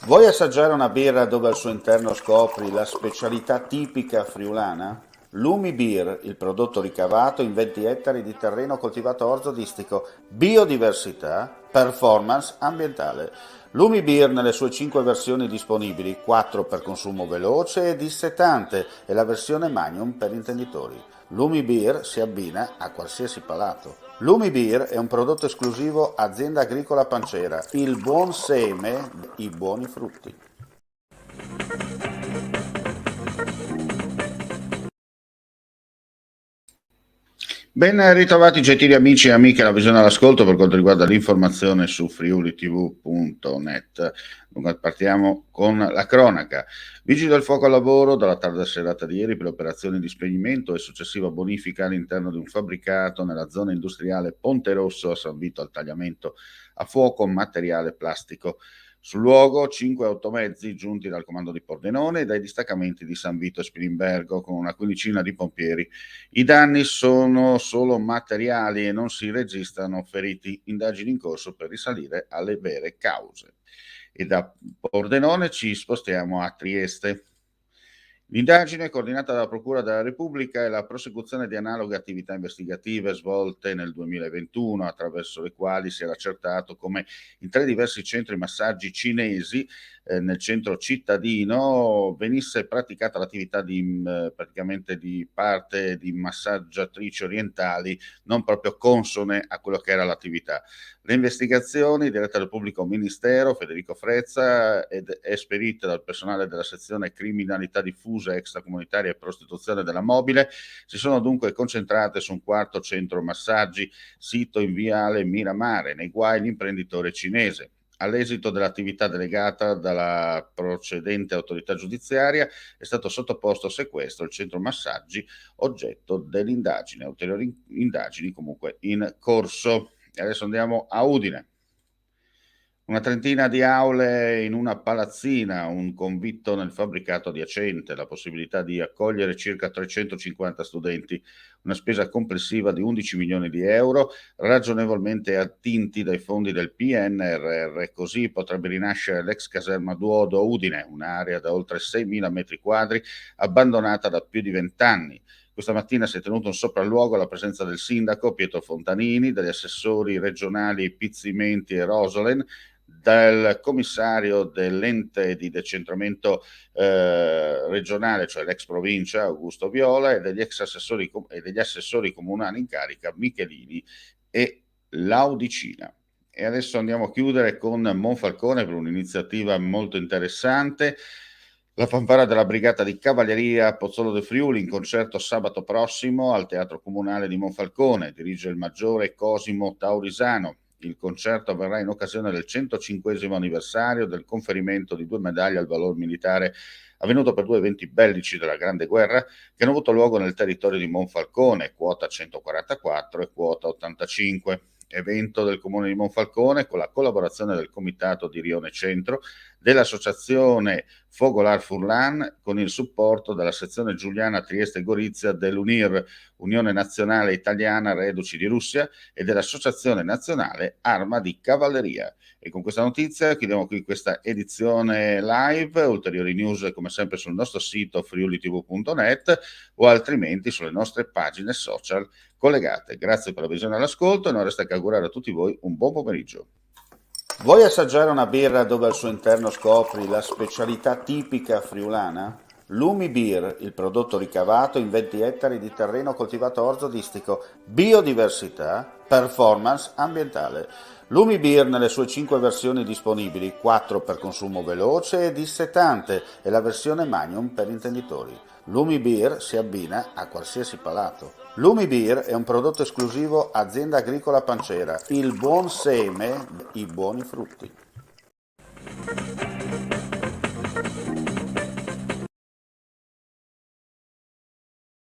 Vuoi assaggiare una birra dove al suo interno scopri la specialità tipica friulana? Lumi Beer, il prodotto ricavato in 20 ettari di terreno coltivato orzodistico, biodiversità, performance ambientale. Lumi Beer nelle sue 5 versioni disponibili, 4 per consumo veloce e dissetante e la versione Magnum per intenditori. Lumi Beer si abbina a qualsiasi palato. Lumi Beer è un prodotto esclusivo Azienda Agricola Pancera, il buon seme, i buoni frutti. Ben ritrovati gentili amici e amiche alla visione all'ascolto per quanto riguarda l'informazione su friulitv.net. Dunque partiamo con la cronaca. Vigili del fuoco al lavoro dalla tarda serata di ieri per operazioni di spegnimento e successiva bonifica all'interno di un fabbricato nella zona industriale Ponte Rosso a San Vito al tagliamento a fuoco materiale plastico. Sul luogo 5 automezzi giunti dal comando di Pordenone e dai distaccamenti di San Vito e Spilimbergo con una quindicina di pompieri. I danni sono solo materiali e non si registrano feriti. Indagini in corso per risalire alle vere cause. E da Pordenone ci spostiamo a Trieste. L'indagine coordinata dalla Procura della Repubblica è la prosecuzione di analoghe attività investigative svolte nel 2021, attraverso le quali si era accertato come in 3 diversi centri massaggi cinesi nel centro cittadino venisse praticata l'attività praticamente di parte di massaggiatrici orientali non proprio consone a quello che era l'attività. Le investigazioni dirette dal pubblico ministero Federico Frezza ed esperite dal personale della sezione criminalità diffusa, extracomunitaria e prostituzione della Mobile si sono dunque concentrate su un quarto centro massaggi sito in viale Miramare, nei guai l'imprenditore cinese. All'esito dell'attività delegata dalla procedente autorità giudiziaria è stato sottoposto a sequestro il centro massaggi oggetto dell'indagine, ulteriori indagini comunque in corso. E adesso andiamo a Udine. Una trentina di aule in una palazzina, un convitto nel fabbricato adiacente, la possibilità di accogliere circa 350 studenti, una spesa complessiva di 11 milioni di euro, ragionevolmente attinti dai fondi del PNRR. Così potrebbe rinascere l'ex caserma Duodo Udine, un'area da oltre 6.000 metri quadri, abbandonata da più di 20 anni. Questa mattina si è tenuto un sopralluogo alla presenza del sindaco Pietro Fontanini, degli assessori regionali Pizzimenti e Rosolen, dal commissario dell'ente di decentramento regionale, cioè l'ex provincia Augusto Viola, e degli ex assessori e degli assessori comunali in carica Michelini e Laudicina. E adesso andiamo a chiudere con Monfalcone per un'iniziativa molto interessante. La fanfara della Brigata di Cavalleria Pozzolo de Friuli in concerto sabato prossimo al Teatro Comunale di Monfalcone. Dirige il maggiore Cosimo Taurisano. Il concerto avverrà in occasione del 105° anniversario del conferimento di 2 medaglie al valor militare avvenuto per 2 eventi bellici della Grande Guerra che hanno avuto luogo nel territorio di Monfalcone, quota 144 e quota 85. Evento del Comune di Monfalcone con la collaborazione del Comitato di Rione Centro, dell'Associazione Fogolar Furlan con il supporto della sezione Giuliana Trieste Gorizia dell'UNIR, Unione Nazionale Italiana Reduci di Russia, e dell'Associazione Nazionale Arma di Cavalleria. E con questa notizia chiudiamo qui questa edizione live. Ulteriori news come sempre sul nostro sito friulitv.net o altrimenti sulle nostre pagine social collegate. Grazie per la visione e l'ascolto e non resta che augurare a tutti voi un buon pomeriggio. Vuoi assaggiare una birra dove al suo interno scopri la specialità tipica friulana? Lumi Beer, il prodotto ricavato in 20 ettari di terreno coltivato orzodistico, biodiversità, performance ambientale. Lumi Beer nelle sue 5 versioni disponibili, 4 per consumo veloce e dissetante e la versione Magnum per intenditori. Lumi Beer si abbina a qualsiasi palato. Lumi Beer è un prodotto esclusivo Azienda Agricola Pancera, il buon seme, i buoni frutti.